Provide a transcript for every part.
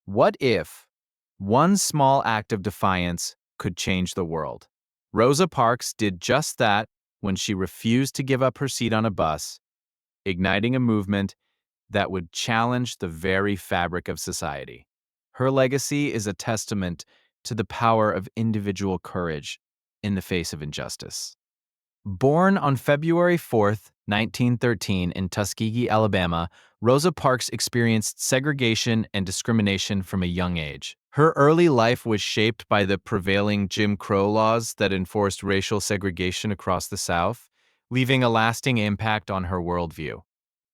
What if one small act of defiance could change the world? Rosa Parks did just that when she refused to give up her seat on a bus, igniting a movement that would challenge the very fabric of society. Her legacy is a testament to the power of individual courage in the face of injustice. Born on February 4th, 1913, in Tuskegee, Alabama, Rosa Parks experienced segregation and discrimination from a young age. Her early life was shaped by the prevailing Jim Crow laws that enforced racial segregation across the South, leaving a lasting impact on her worldview.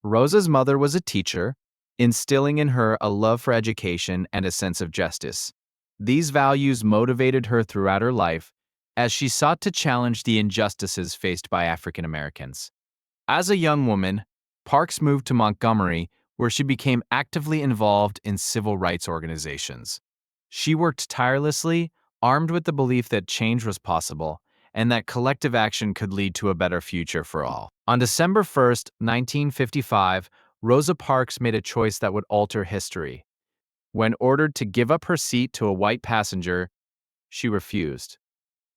Rosa's mother was a teacher, instilling in her a love for education and a sense of justice. These values motivated her throughout her life as she sought to challenge the injustices faced by African Americans. As a young woman, Parks moved to Montgomery, where she became actively involved in civil rights organizations. She worked tirelessly, armed with the belief that change was possible and that collective action could lead to a better future for all. On December 1st, 1955, Rosa Parks made a choice that would alter history. When ordered to give up her seat to a white passenger, she refused,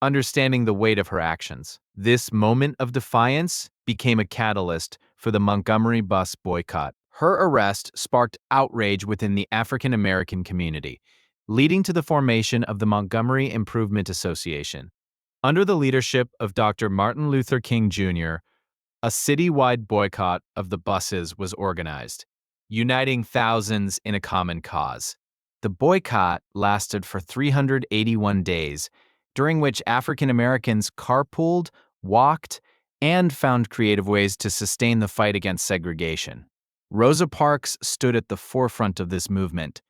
understanding the weight of her actions. This moment of defiance became a catalyst for the Montgomery bus boycott. Her arrest sparked outrage within the African American community, leading to the formation of the Montgomery Improvement Association. Under the leadership of Dr. Martin Luther King Jr., a citywide boycott of the buses was organized, uniting thousands in a common cause. The boycott lasted for 381 days, during which African Americans carpooled, walked, and found creative ways to sustain the fight against segregation. Rosa Parks stood at the forefront of this movement,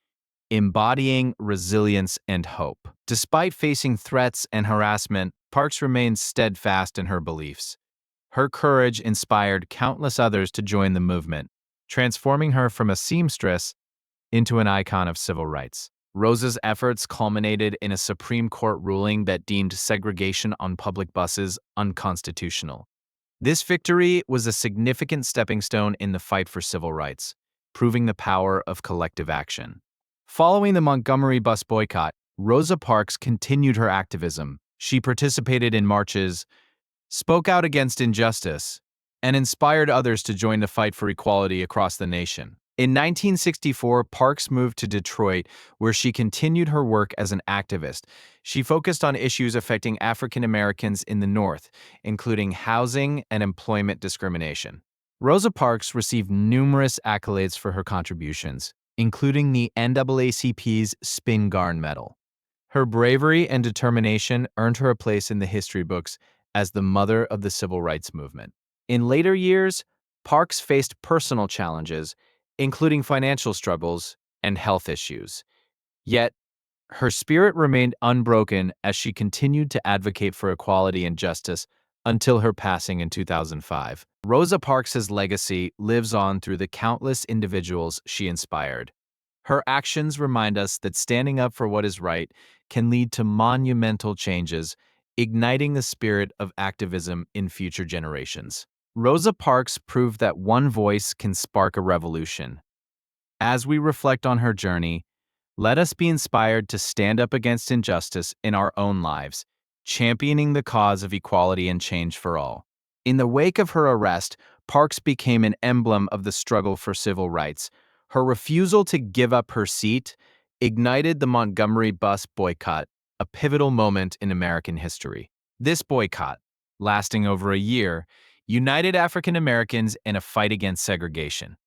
embodying resilience and hope. Despite facing threats and harassment, Parks remained steadfast in her beliefs. Her courage inspired countless others to join the movement, transforming her from a seamstress into an icon of civil rights. Rosa's efforts culminated in a Supreme Court ruling that deemed segregation on public buses unconstitutional. This victory was a significant stepping stone in the fight for civil rights, proving the power of collective action. Following the Montgomery bus boycott, Rosa Parks continued her activism. She participated in marches, spoke out against injustice, and inspired others to join the fight for equality across the nation. In 1964, Parks moved to Detroit, where she continued her work as an activist. She focused on issues affecting African Americans in the North, including housing and employment discrimination. Rosa Parks received numerous accolades for her contributions, including the NAACP's Spingarn Medal. Her bravery and determination earned her a place in the history books as the mother of the civil rights movement. In later years, Parks faced personal challenges, including financial struggles and health issues. Yet, her spirit remained unbroken as she continued to advocate for equality and justice until her passing in 2005. Rosa Parks' legacy lives on through the countless individuals she inspired. Her actions remind us that standing up for what is right can lead to monumental changes, igniting the spirit of activism in future generations. Rosa Parks proved that one voice can spark a revolution. As we reflect on her journey, let us be inspired to stand up against injustice in our own lives, championing the cause of equality and change for all. In the wake of her arrest, Parks became an emblem of the struggle for civil rights. Her refusal to give up her seat ignited the Montgomery bus boycott, a pivotal moment in American history. This boycott, lasting over a year, united African Americans in a fight against segregation,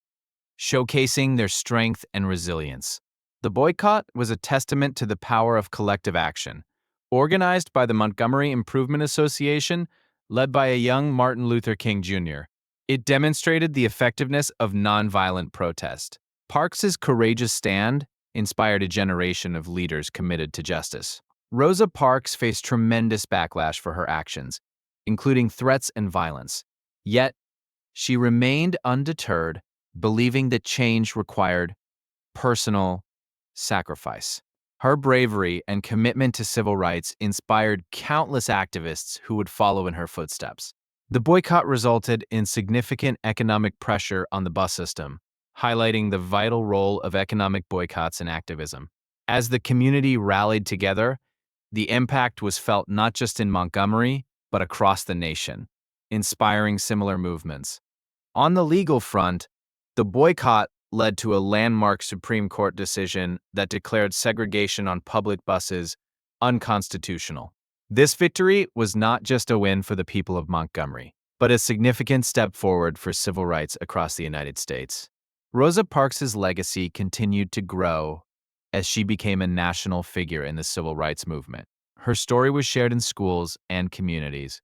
showcasing their strength and resilience. The boycott was a testament to the power of collective action. Organized by the Montgomery Improvement Association, led by a young Martin Luther King Jr., it demonstrated the effectiveness of nonviolent protest. Parks's courageous stand inspired a generation of leaders committed to justice. Rosa Parks faced tremendous backlash for her actions, including threats and violence. Yet, she remained undeterred, believing that change required personal sacrifice. Her bravery and commitment to civil rights inspired countless activists who would follow in her footsteps. The boycott resulted in significant economic pressure on the bus system, highlighting the vital role of economic boycotts and activism. As the community rallied together, the impact was felt not just in Montgomery, but across the nation, inspiring similar movements. On the legal front, the boycott led to a landmark Supreme Court decision that declared segregation on public buses unconstitutional. This victory was not just a win for the people of Montgomery, but a significant step forward for civil rights across the United States. Rosa Parks' legacy continued to grow as she became a national figure in the civil rights movement. Her story was shared in schools and communities,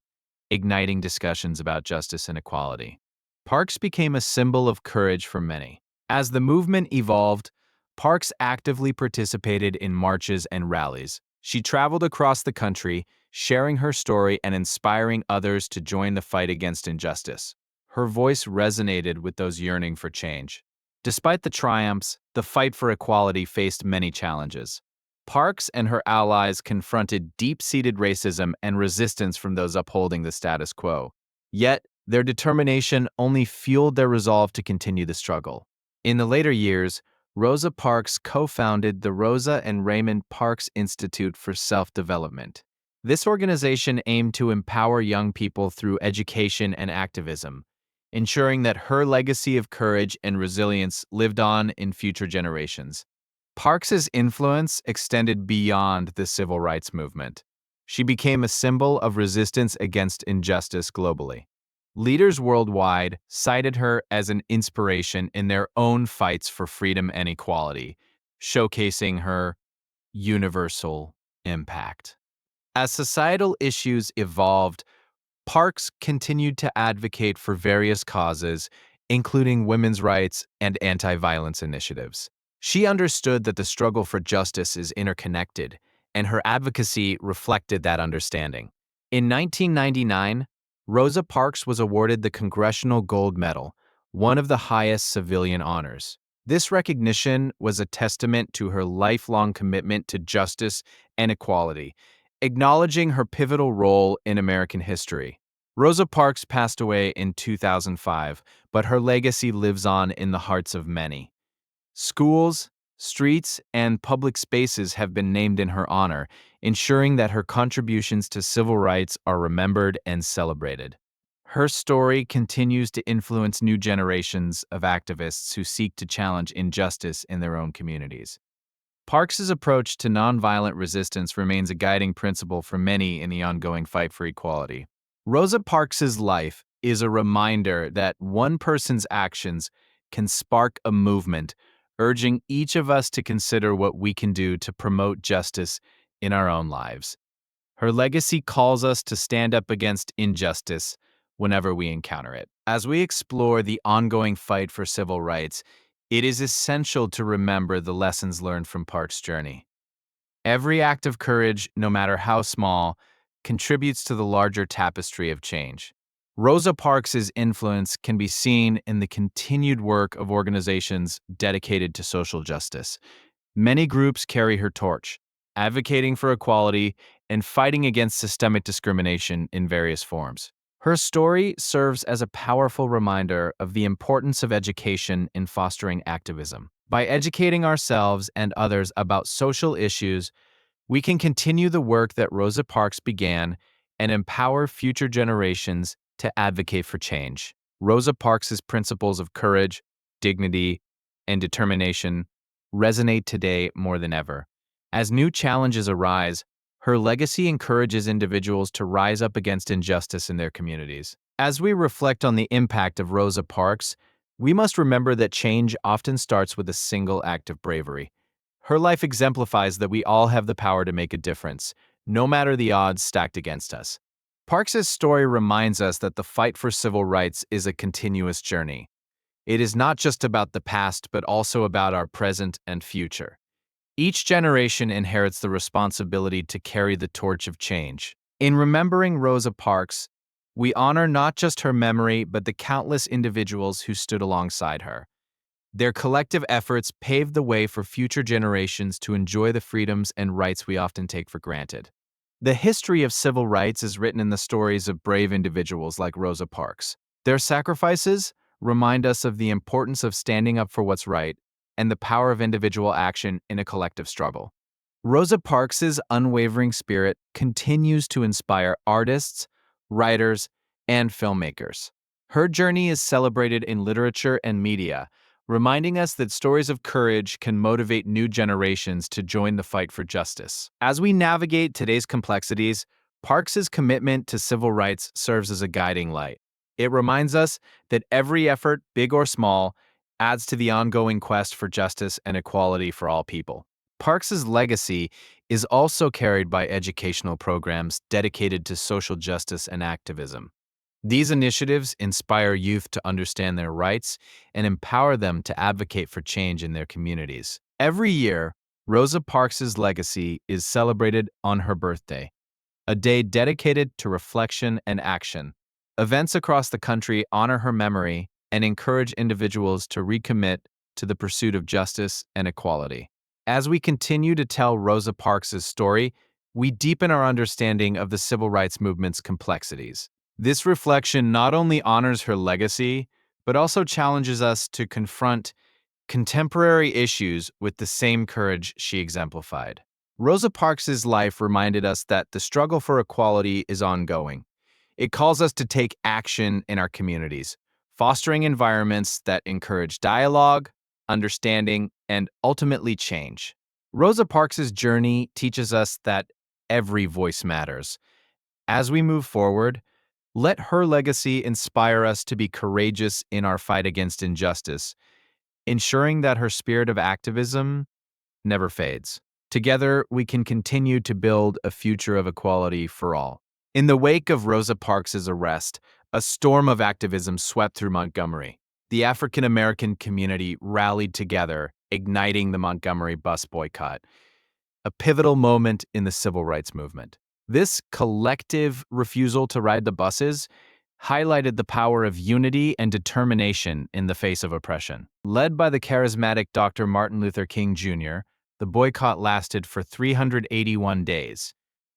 igniting discussions about justice and equality. Parks became a symbol of courage for many. As the movement evolved, Parks actively participated in marches and rallies. She traveled across the country, sharing her story and inspiring others to join the fight against injustice. Her voice resonated with those yearning for change. Despite the triumphs, the fight for equality faced many challenges. Parks and her allies confronted deep-seated racism and resistance from those upholding the status quo. Yet, their determination only fueled their resolve to continue the struggle. In the later years, Rosa Parks co-founded the Rosa and Raymond Parks Institute for Self-Development. This organization aimed to empower young people through education and activism, ensuring that her legacy of courage and resilience lived on in future generations. Parks's influence extended beyond the civil rights movement. She became a symbol of resistance against injustice globally. Leaders worldwide cited her as an inspiration in their own fights for freedom and equality, showcasing her universal impact. As societal issues evolved, Parks continued to advocate for various causes, including women's rights and anti-violence initiatives. She understood that the struggle for justice is interconnected, and her advocacy reflected that understanding. In 1999, Rosa Parks was awarded the Congressional Gold Medal, one of the highest civilian honors. This recognition was a testament to her lifelong commitment to justice and equality, acknowledging her pivotal role in American history. Rosa Parks passed away in 2005, but her legacy lives on in the hearts of many. Schools, streets, and public spaces have been named in her honor, ensuring that her contributions to civil rights are remembered and celebrated. Her story continues to influence new generations of activists who seek to challenge injustice in their own communities. Parks's approach to nonviolent resistance remains a guiding principle for many in the ongoing fight for equality. Rosa Parks's life is a reminder that one person's actions can spark a movement, urging each of us to consider what we can do to promote justice in our own lives. Her legacy calls us to stand up against injustice whenever we encounter it. As we explore the ongoing fight for civil rights, it is essential to remember the lessons learned from Parks' journey. Every act of courage, no matter how small, contributes to the larger tapestry of change. Rosa Parks' influence can be seen in the continued work of organizations dedicated to social justice. Many groups carry her torch, advocating for equality and fighting against systemic discrimination in various forms. Her story serves as a powerful reminder of the importance of education in fostering activism. By educating ourselves and others about social issues, we can continue the work that Rosa Parks began and empower future generations to advocate for change. Rosa Parks' principles of courage, dignity, and determination resonate today more than ever. As new challenges arise, her legacy encourages individuals to rise up against injustice in their communities. As we reflect on the impact of Rosa Parks, we must remember that change often starts with a single act of bravery. Her life exemplifies that we all have the power to make a difference, no matter the odds stacked against us. Parks' story reminds us that the fight for civil rights is a continuous journey. It is not just about the past, but also about our present and future. Each generation inherits the responsibility to carry the torch of change. In remembering Rosa Parks, we honor not just her memory, but the countless individuals who stood alongside her. Their collective efforts paved the way for future generations to enjoy the freedoms and rights we often take for granted. The history of civil rights is written in the stories of brave individuals like Rosa Parks. Their sacrifices, remind us of the importance of standing up for what's right and the power of individual action in a collective struggle. Rosa Parks's unwavering spirit continues to inspire artists, writers, and filmmakers. Her journey is celebrated in literature and media, reminding us that stories of courage can motivate new generations to join the fight for justice. As we navigate today's complexities, Parks's commitment to civil rights serves as a guiding light. It reminds us that every effort, big or small, adds to the ongoing quest for justice and equality for all people. Parks's legacy is also carried by educational programs dedicated to social justice and activism. These initiatives inspire youth to understand their rights and empower them to advocate for change in their communities. Every year, Rosa Parks's legacy is celebrated on her birthday, a day dedicated to reflection and action. Events across the country honor her memory and encourage individuals to recommit to the pursuit of justice and equality. As we continue to tell Rosa Parks' story, we deepen our understanding of the civil rights movement's complexities. This reflection not only honors her legacy, but also challenges us to confront contemporary issues with the same courage she exemplified. Rosa Parks' life reminded us that the struggle for equality is ongoing. It calls us to take action in our communities, fostering environments that encourage dialogue, understanding, and ultimately change. Rosa Parks' journey teaches us that every voice matters. As we move forward, let her legacy inspire us to be courageous in our fight against injustice, ensuring that her spirit of activism never fades. Together, we can continue to build a future of equality for all. In the wake of Rosa Parks' arrest, a storm of activism swept through Montgomery. The African American community rallied together, igniting the Montgomery bus boycott, a pivotal moment in the civil rights movement. This collective refusal to ride the buses highlighted the power of unity and determination in the face of oppression. Led by the charismatic Dr. Martin Luther King Jr., the boycott lasted for 381 days.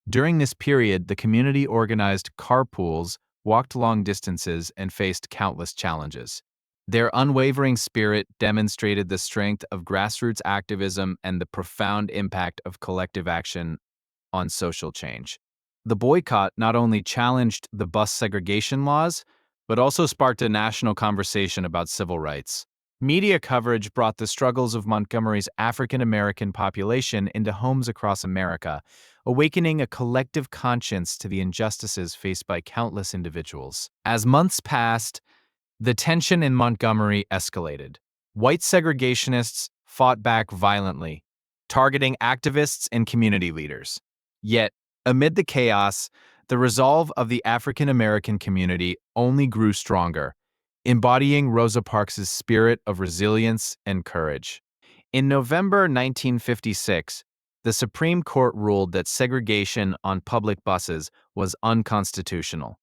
During this period, the community organized carpools, walked long distances, and faced countless challenges. Their unwavering spirit demonstrated the strength of grassroots activism and the profound impact of collective action on social change. The boycott not only challenged the bus segregation laws, but also sparked a national conversation about civil rights. Media coverage brought the struggles of Montgomery's African American population into homes across America, awakening a collective conscience to the injustices faced by countless individuals. As months passed, the tension in Montgomery escalated. White segregationists fought back violently, targeting activists and community leaders. Yet, amid the chaos, the resolve of the African American community only grew stronger, embodying Rosa Parks' spirit of resilience and courage. In November 1956, the Supreme Court ruled that segregation on public buses was unconstitutional.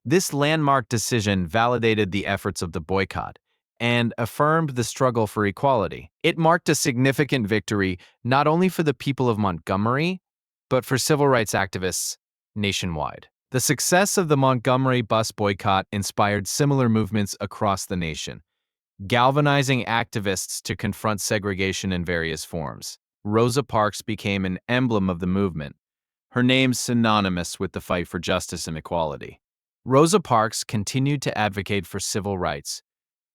This landmark decision validated the efforts of the boycott and affirmed the struggle for equality. It marked a significant victory not only for the people of Montgomery, but for civil rights activists nationwide. The success of the Montgomery bus boycott inspired similar movements across the nation, galvanizing activists to confront segregation in various forms. Rosa Parks became an emblem of the movement, her name synonymous with the fight for justice and equality. Rosa Parks continued to advocate for civil rights,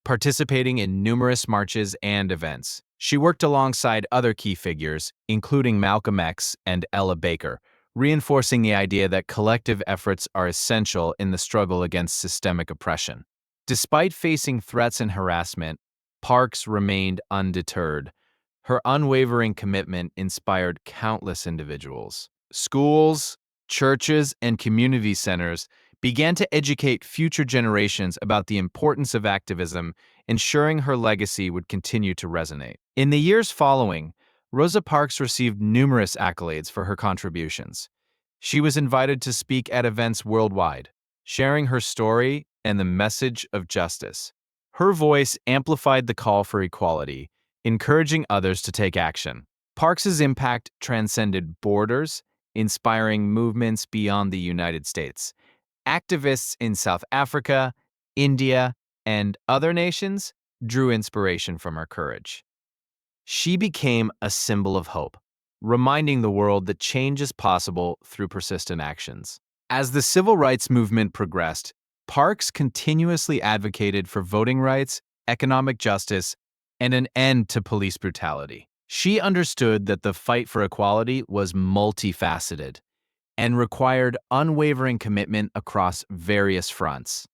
participating in numerous marches and events. She worked alongside other key figures, including Malcolm X and Ella Baker, reinforcing the idea that collective efforts are essential in the struggle against systemic oppression. Despite facing threats and harassment, Parks remained undeterred. Her unwavering commitment inspired countless individuals. Schools, churches, and community centers began to educate future generations about the importance of activism, ensuring her legacy would continue to resonate. In the years following, Rosa Parks received numerous accolades for her contributions. She was invited to speak at events worldwide, sharing her story and the message of justice. Her voice amplified the call for equality, encouraging others to take action. Parks's impact transcended borders, inspiring movements beyond the United States. Activists in South Africa, India, and other nations drew inspiration from her courage. She became a symbol of hope, reminding the world that change is possible through persistent actions. As the civil rights movement progressed, Parks continuously advocated for voting rights, economic justice, and an end to police brutality. She understood that the fight for equality was multifaceted and required unwavering commitment across various fronts.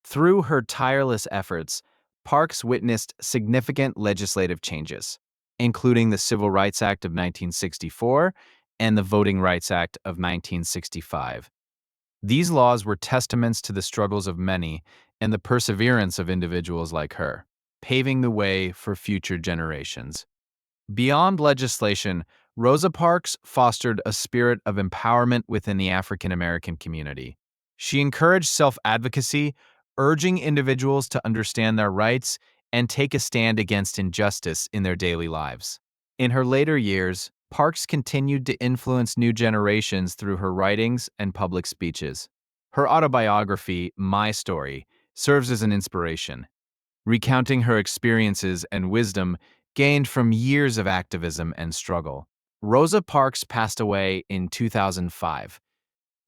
Through her tireless efforts, Parks witnessed significant legislative changes, including the Civil Rights Act of 1964 and the Voting Rights Act of 1965. These laws were testaments to the struggles of many and the perseverance of individuals like her, paving the way for future generations. Beyond legislation, Rosa Parks fostered a spirit of empowerment within the African American community. She encouraged self-advocacy, urging individuals to understand their rights and take a stand against injustice in their daily lives. In her later years, Parks continued to influence new generations through her writings and public speeches. Her autobiography, My Story, serves as an inspiration, recounting her experiences and wisdom gained from years of activism and struggle. Rosa Parks passed away in 2005,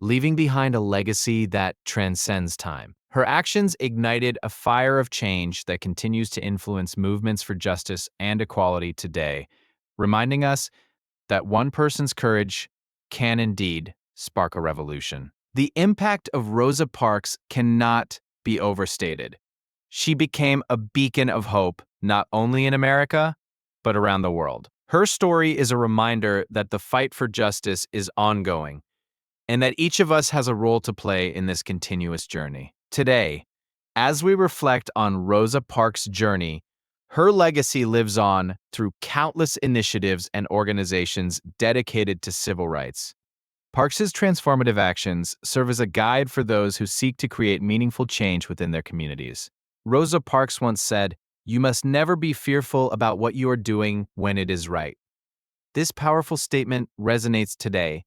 leaving behind a legacy that transcends time. Her actions ignited a fire of change that continues to influence movements for justice and equality today, reminding us that one person's courage can indeed spark a revolution. The impact of Rosa Parks cannot be overstated. She became a beacon of hope, not only in America, but around the world. Her story is a reminder that the fight for justice is ongoing, and that each of us has a role to play in this continuous journey. Today, as we reflect on Rosa Parks' journey, her legacy lives on through countless initiatives and organizations dedicated to civil rights. Parks's transformative actions serve as a guide for those who seek to create meaningful change within their communities. Rosa Parks once said, "You must never be fearful about what you are doing when it is right." This powerful statement resonates today,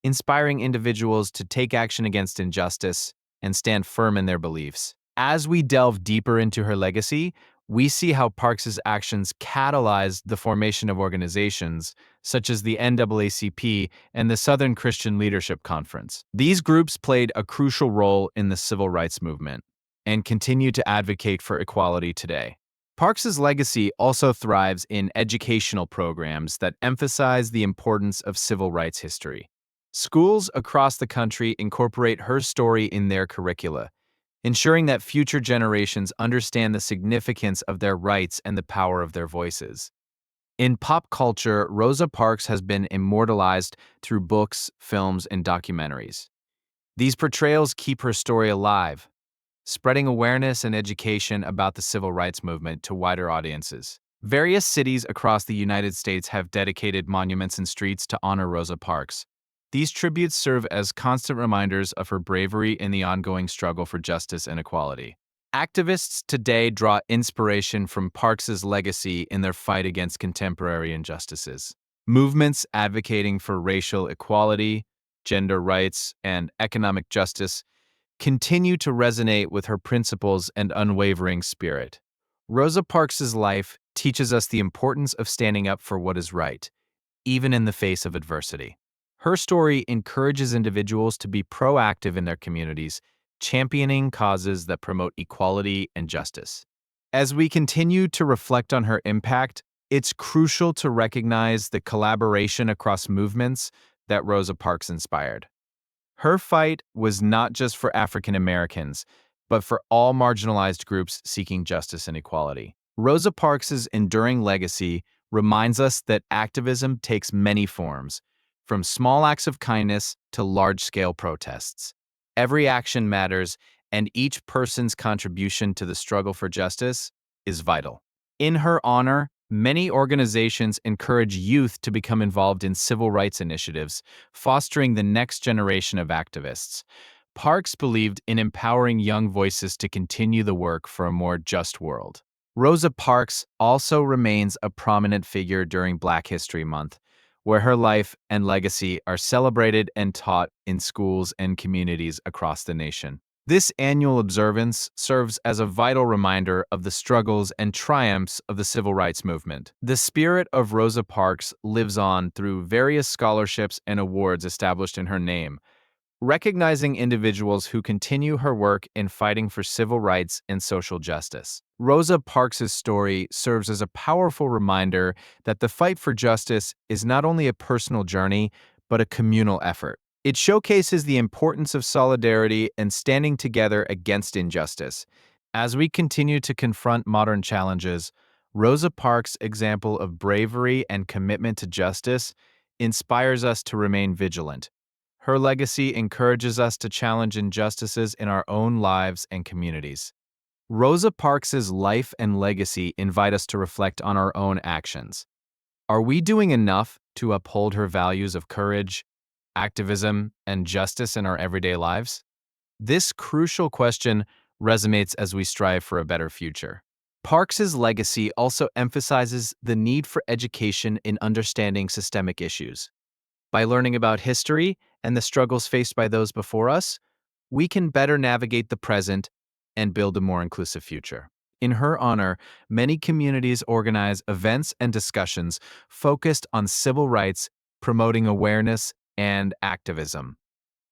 inspiring individuals to take action against injustice and stand firm in their beliefs. As we delve deeper into her legacy, we see how Parks's actions catalyzed the formation of organizations such as the NAACP and the Southern Christian Leadership Conference. These groups played a crucial role in the civil rights movement and continue to advocate for equality today. Parks's legacy also thrives in educational programs that emphasize the importance of civil rights history. Schools across the country incorporate her story in their curricula, ensuring that future generations understand the significance of their rights and the power of their voices. In pop culture, Rosa Parks has been immortalized through books, films, and documentaries. These portrayals keep her story alive, spreading awareness and education about the civil rights movement to wider audiences. Various cities across the United States have dedicated monuments and streets to honor Rosa Parks. These tributes serve as constant reminders of her bravery in the ongoing struggle for justice and equality. Activists today draw inspiration from Parks's legacy in their fight against contemporary injustices. Movements advocating for racial equality, gender rights, and economic justice continue to resonate with her principles and unwavering spirit. Rosa Parks' life teaches us the importance of standing up for what is right, even in the face of adversity. Her story encourages individuals to be proactive in their communities, championing causes that promote equality and justice. As we continue to reflect on her impact, it's crucial to recognize the collaboration across movements that Rosa Parks inspired. Her fight was not just for African Americans, but for all marginalized groups seeking justice and equality. Rosa Parks' enduring legacy reminds us that activism takes many forms, from small acts of kindness to large-scale protests. Every action matters, and each person's contribution to the struggle for justice is vital. In her honor, many organizations encourage youth to become involved in civil rights initiatives, fostering the next generation of activists. Parks believed in empowering young voices to continue the work for a more just world. Rosa Parks also remains a prominent figure during Black History Month, where her life and legacy are celebrated and taught in schools and communities across the nation. This annual observance serves as a vital reminder of the struggles and triumphs of the civil rights movement. The spirit of Rosa Parks lives on through various scholarships and awards established in her name, recognizing individuals who continue her work in fighting for civil rights and social justice. Rosa Parks' story serves as a powerful reminder that the fight for justice is not only a personal journey, but a communal effort. It showcases the importance of solidarity and standing together against injustice. As we continue to confront modern challenges, Rosa Parks' example of bravery and commitment to justice inspires us to remain vigilant. Her legacy encourages us to challenge injustices in our own lives and communities. Rosa Parks' life and legacy invite us to reflect on our own actions. Are we doing enough to uphold her values of courage, activism, and justice in our everyday lives? This crucial question resonates as we strive for a better future. Parks's legacy also emphasizes the need for education in understanding systemic issues. By learning about history and the struggles faced by those before us, we can better navigate the present and build a more inclusive future. In her honor, many communities organize events and discussions focused on civil rights, promoting awareness and activism.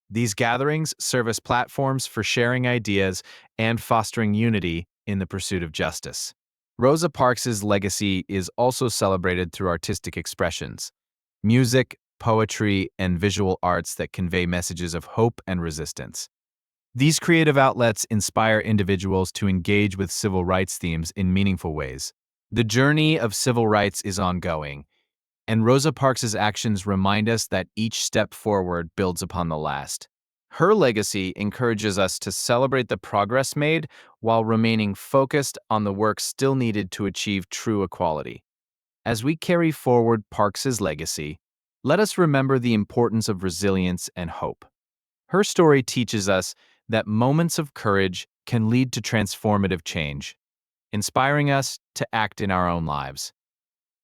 These gatherings serve as platforms for sharing ideas and fostering unity in the pursuit of justice. Rosa Parks' legacy is also celebrated through artistic expressions, music, poetry, and visual arts that convey messages of hope and resistance. These creative outlets inspire individuals to engage with civil rights themes in meaningful ways. The journey of civil rights is ongoing, and Rosa Parks' actions remind us that each step forward builds upon the last. Her legacy encourages us to celebrate the progress made while remaining focused on the work still needed to achieve true equality. As we carry forward Parks' legacy, let us remember the importance of resilience and hope. Her story teaches us that moments of courage can lead to transformative change, inspiring us to act in our own lives.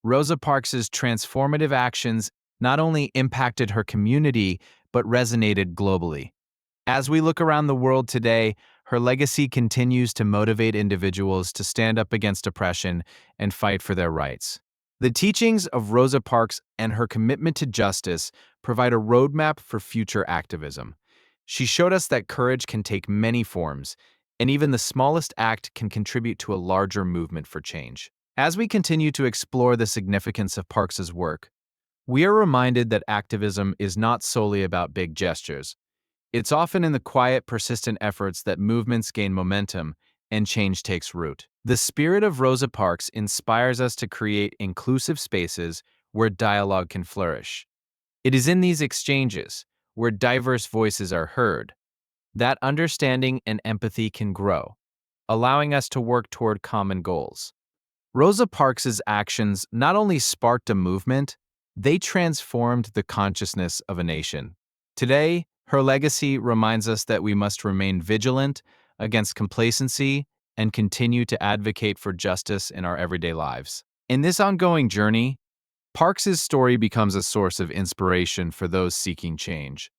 Rosa Parks' transformative actions not only impacted her community, but resonated globally. As we look around the world today, her legacy continues to motivate individuals to stand up against oppression and fight for their rights. The teachings of Rosa Parks and her commitment to justice provide a roadmap for future activism. She showed us that courage can take many forms, and even the smallest act can contribute to a larger movement for change. As we continue to explore the significance of Parks's work, we are reminded that activism is not solely about big gestures. It's often in the quiet, persistent efforts that movements gain momentum and change takes root. The spirit of Rosa Parks inspires us to create inclusive spaces where dialogue can flourish. It is in these exchanges, where diverse voices are heard, that understanding and empathy can grow, allowing us to work toward common goals. Rosa Parks' actions not only sparked a movement, they transformed the consciousness of a nation. Today, her legacy reminds us that we must remain vigilant against complacency and continue to advocate for justice in our everyday lives. In this ongoing journey, Parks' story becomes a source of inspiration for those seeking change.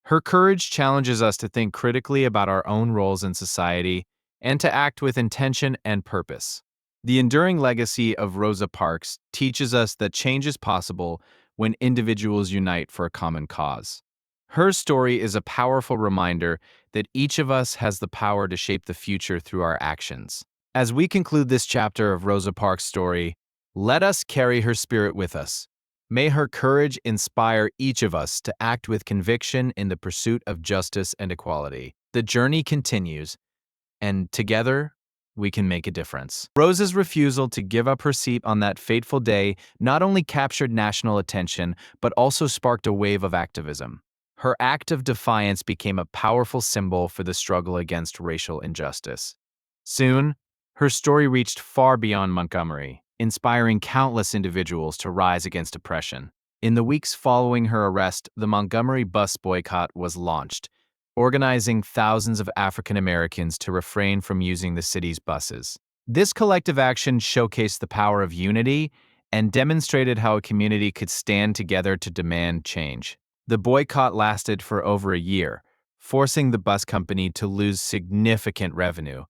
Her courage challenges us to think critically about our own roles in society and to act with intention and purpose. The enduring legacy of Rosa Parks teaches us that change is possible when individuals unite for a common cause. Her story is a powerful reminder that each of us has the power to shape the future through our actions. As we conclude this chapter of Rosa Parks' story, let us carry her spirit with us. May her courage inspire each of us to act with conviction in the pursuit of justice and equality. The journey continues, and together, we can make a difference. Rosa's refusal to give up her seat on that fateful day not only captured national attention, but also sparked a wave of activism. Her act of defiance became a powerful symbol for the struggle against racial injustice. Soon, her story reached far beyond Montgomery, inspiring countless individuals to rise against oppression. In the weeks following her arrest, the Montgomery bus boycott was launched, organizing thousands of African Americans to refrain from using the city's buses. This collective action showcased the power of unity and demonstrated how a community could stand together to demand change. The boycott lasted for over a year, forcing the bus company to lose significant revenue.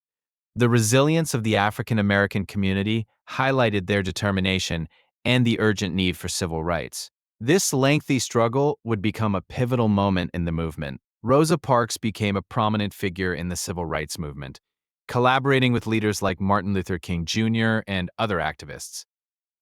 The resilience of the African American community highlighted their determination and the urgent need for civil rights. This lengthy struggle would become a pivotal moment in the movement. Rosa Parks became a prominent figure in the civil rights movement, collaborating with leaders like Martin Luther King Jr. and other activists.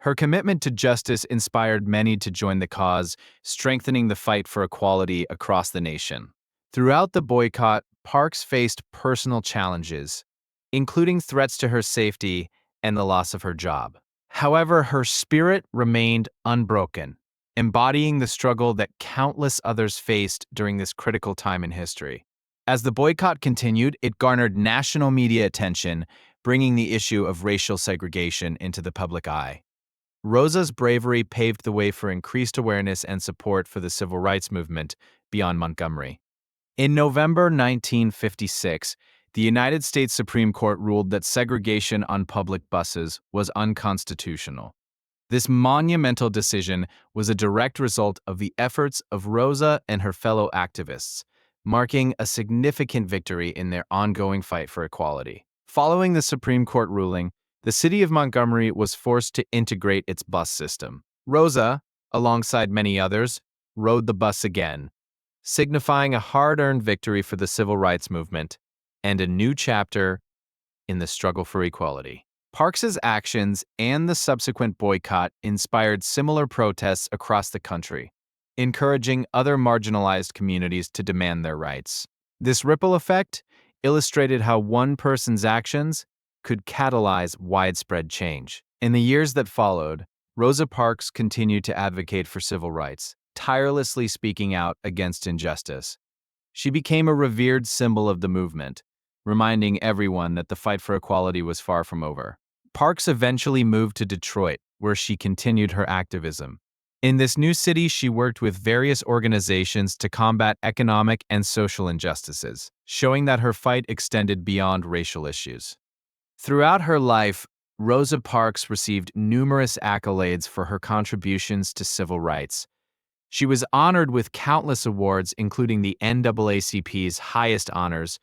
Her commitment to justice inspired many to join the cause, strengthening the fight for equality across the nation. Throughout the boycott, Parks faced personal challenges, including threats to her safety and the loss of her job. However, her spirit remained unbroken, embodying the struggle that countless others faced during this critical time in history. As the boycott continued, it garnered national media attention, bringing the issue of racial segregation into the public eye. Rosa's bravery paved the way for increased awareness and support for the civil rights movement beyond Montgomery. In November 1956, the United States Supreme Court ruled that segregation on public buses was unconstitutional. This monumental decision was a direct result of the efforts of Rosa and her fellow activists, marking a significant victory in their ongoing fight for equality. Following the Supreme Court ruling, the city of Montgomery was forced to integrate its bus system. Rosa, alongside many others, rode the bus again, signifying a hard-earned victory for the civil rights movement and a new chapter in the struggle for equality. Parks's actions and the subsequent boycott inspired similar protests across the country, encouraging other marginalized communities to demand their rights. This ripple effect illustrated how one person's actions could catalyze widespread change. In the years that followed, Rosa Parks continued to advocate for civil rights, tirelessly speaking out against injustice. She became a revered symbol of the movement, reminding everyone that the fight for equality was far from over. Parks eventually moved to Detroit, where she continued her activism. In this new city, she worked with various organizations to combat economic and social injustices, showing that her fight extended beyond racial issues. Throughout her life, Rosa Parks received numerous accolades for her contributions to civil rights. She was honored with countless awards, including the NAACP's highest honors,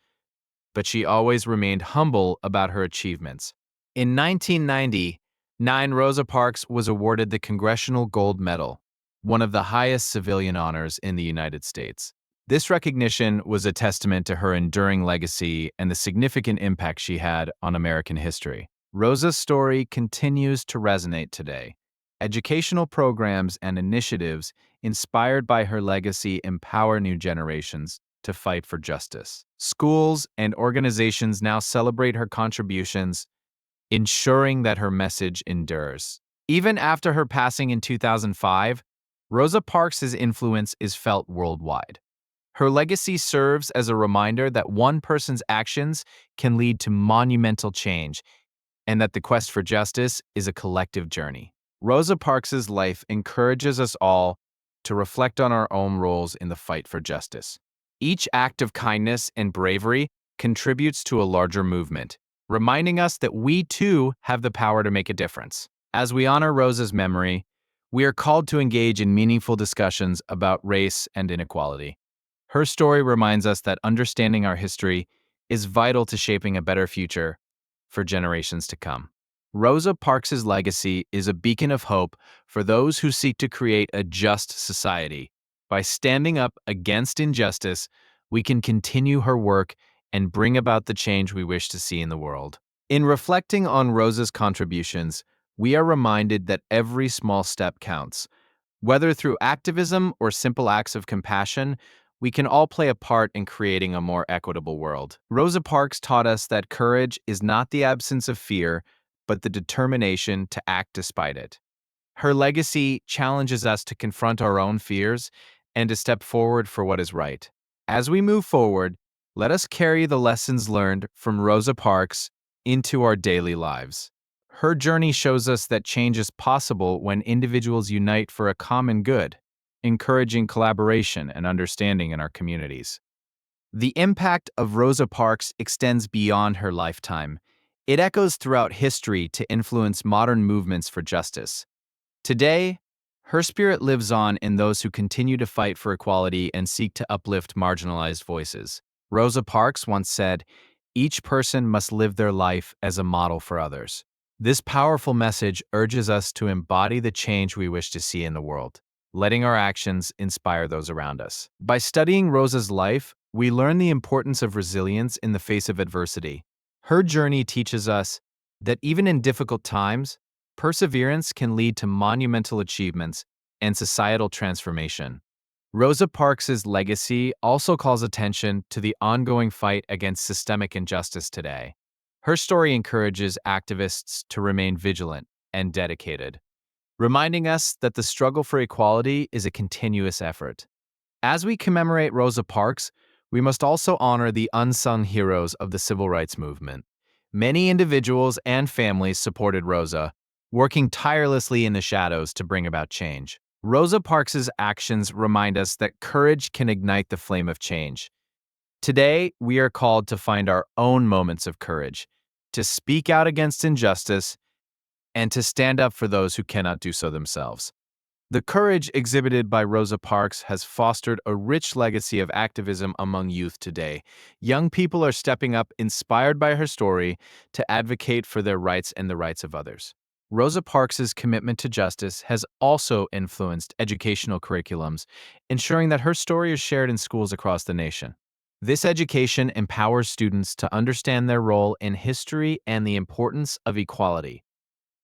but she always remained humble about her achievements. In 1999, Rosa Parks was awarded the Congressional Gold Medal, one of the highest civilian honors in the United States. This recognition was a testament to her enduring legacy and the significant impact she had on American history. Rosa's story continues to resonate today. Educational programs and initiatives inspired by her legacy empower new generations to fight for justice. Schools and organizations now celebrate her contributions, ensuring that her message endures. Even after her passing in 2005, Rosa Parks' influence is felt worldwide. Her legacy serves as a reminder that one person's actions can lead to monumental change, and that the quest for justice is a collective journey. Rosa Parks' life encourages us all to reflect on our own roles in the fight for justice. Each act of kindness and bravery contributes to a larger movement, reminding us that we too have the power to make a difference. As we honor Rosa's memory, we are called to engage in meaningful discussions about race and inequality. Her story reminds us that understanding our history is vital to shaping a better future for generations to come. Rosa Parks' legacy is a beacon of hope for those who seek to create a just society. By standing up against injustice, we can continue her work and bring about the change we wish to see in the world. In reflecting on Rosa's contributions, we are reminded that every small step counts. Whether through activism or simple acts of compassion, we can all play a part in creating a more equitable world. Rosa Parks taught us that courage is not the absence of fear, but the determination to act despite it. Her legacy challenges us to confront our own fears and to step forward for what is right. As we move forward, let us carry the lessons learned from Rosa Parks into our daily lives. Her journey shows us that change is possible when individuals unite for a common good, encouraging collaboration and understanding in our communities. The impact of Rosa Parks extends beyond her lifetime. It echoes throughout history to influence modern movements for justice. Today, Her spirit lives on in those who continue to fight for equality and seek to uplift marginalized voices. Rosa Parks once said, "Each person must live their life as a model for others." This powerful message urges us to embody the change we wish to see in the world, letting our actions inspire those around us. By studying Rosa's life, we learn the importance of resilience in the face of adversity. Her journey teaches us that even in difficult times, perseverance can lead to monumental achievements and societal transformation. Rosa Parks' legacy also calls attention to the ongoing fight against systemic injustice today. Her story encourages activists to remain vigilant and dedicated, reminding us that the struggle for equality is a continuous effort. As we commemorate Rosa Parks, we must also honor the unsung heroes of the civil rights movement. Many individuals and families supported Rosa, working tirelessly in the shadows to bring about change. Rosa Parks' actions remind us that courage can ignite the flame of change. Today, we are called to find our own moments of courage, to speak out against injustice, and to stand up for those who cannot do so themselves. The courage exhibited by Rosa Parks has fostered a rich legacy of activism among youth today. Young people are stepping up, inspired by her story, to advocate for their rights and the rights of others. Rosa Parks' commitment to justice has also influenced educational curriculums, ensuring that her story is shared in schools across the nation. This education empowers students to understand their role in history and the importance of equality.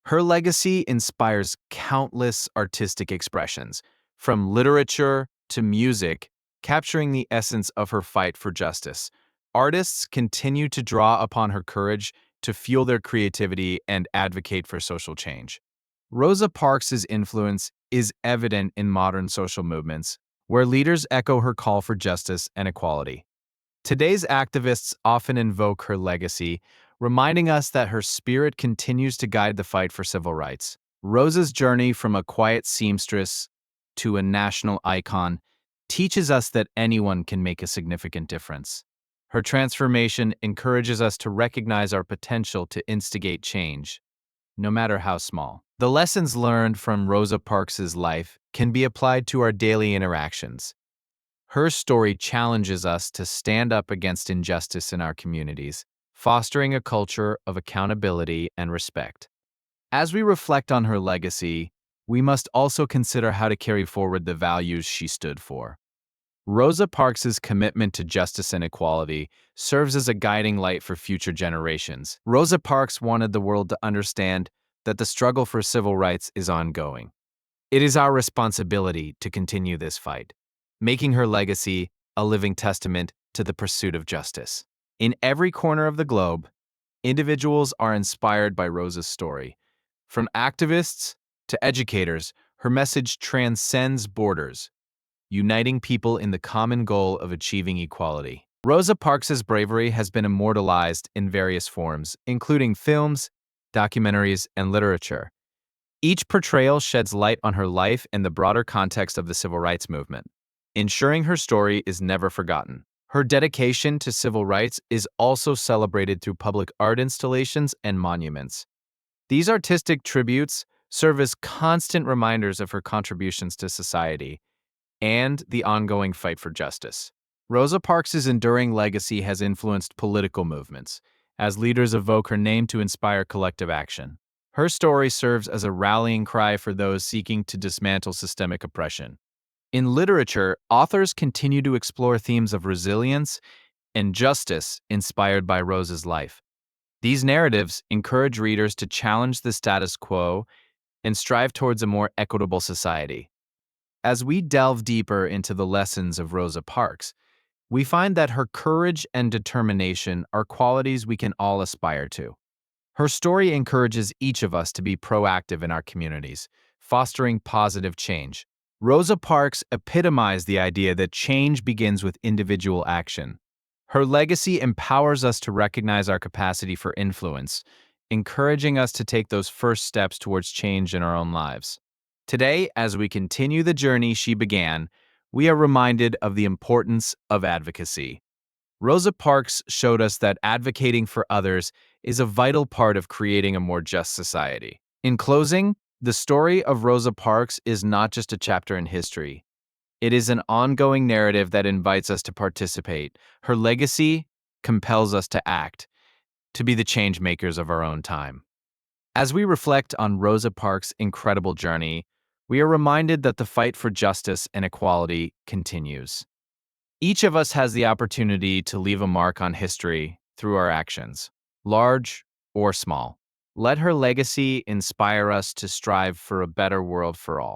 Her legacy inspires countless artistic expressions, from literature to music, capturing the essence of her fight for justice. Artists continue to draw upon her courage to fuel their creativity and advocate for social change. Rosa Parks' influence is evident in modern social movements, where leaders echo her call for justice and equality. Today's activists often invoke her legacy, reminding us that her spirit continues to guide the fight for civil rights. Rosa's journey from a quiet seamstress to a national icon teaches us that anyone can make a significant difference. Her transformation encourages us to recognize our potential to instigate change, no matter how small. The lessons learned from Rosa Parks' life can be applied to our daily interactions. Her story challenges us to stand up against injustice in our communities, fostering a culture of accountability and respect. As we reflect on her legacy, we must also consider how to carry forward the values she stood for. Rosa Parks' commitment to justice and equality serves as a guiding light for future generations. Rosa Parks wanted the world to understand that the struggle for civil rights is ongoing. It is our responsibility to continue this fight, making her legacy a living testament to the pursuit of justice. In every corner of the globe, individuals are inspired by Rosa's story. From activists to educators, her message transcends borders, uniting people in the common goal of achieving equality. Rosa Parks' bravery has been immortalized in various forms, including films, documentaries, and literature. Each portrayal sheds light on her life and the broader context of the civil rights movement, ensuring her story is never forgotten. Her dedication to civil rights is also celebrated through public art installations and monuments. These artistic tributes serve as constant reminders of her contributions to society and the ongoing fight for justice. Rosa Parks' enduring legacy has influenced political movements, as leaders evoke her name to inspire collective action. Her story serves as a rallying cry for those seeking to dismantle systemic oppression. In literature, authors continue to explore themes of resilience and justice inspired by Rosa's life. These narratives encourage readers to challenge the status quo and strive towards a more equitable society. As we delve deeper into the lessons of Rosa Parks, we find that her courage and determination are qualities we can all aspire to. Her story encourages each of us to be proactive in our communities, fostering positive change. Rosa Parks epitomized the idea that change begins with individual action. Her legacy empowers us to recognize our capacity for influence, encouraging us to take those first steps towards change in our own lives. Today, as we continue the journey she began, we are reminded of the importance of advocacy. Rosa Parks showed us that advocating for others is a vital part of creating a more just society. In closing, The story of Rosa Parks is not just a chapter in history. It is an ongoing narrative that invites us to participate. Her legacy compels us to act, to be the change makers of our own time. As we reflect on Rosa Parks' incredible journey, we are reminded that the fight for justice and equality continues. Each of us has the opportunity to leave a mark on history through our actions, large or small. Let her legacy inspire us to strive for a better world for all.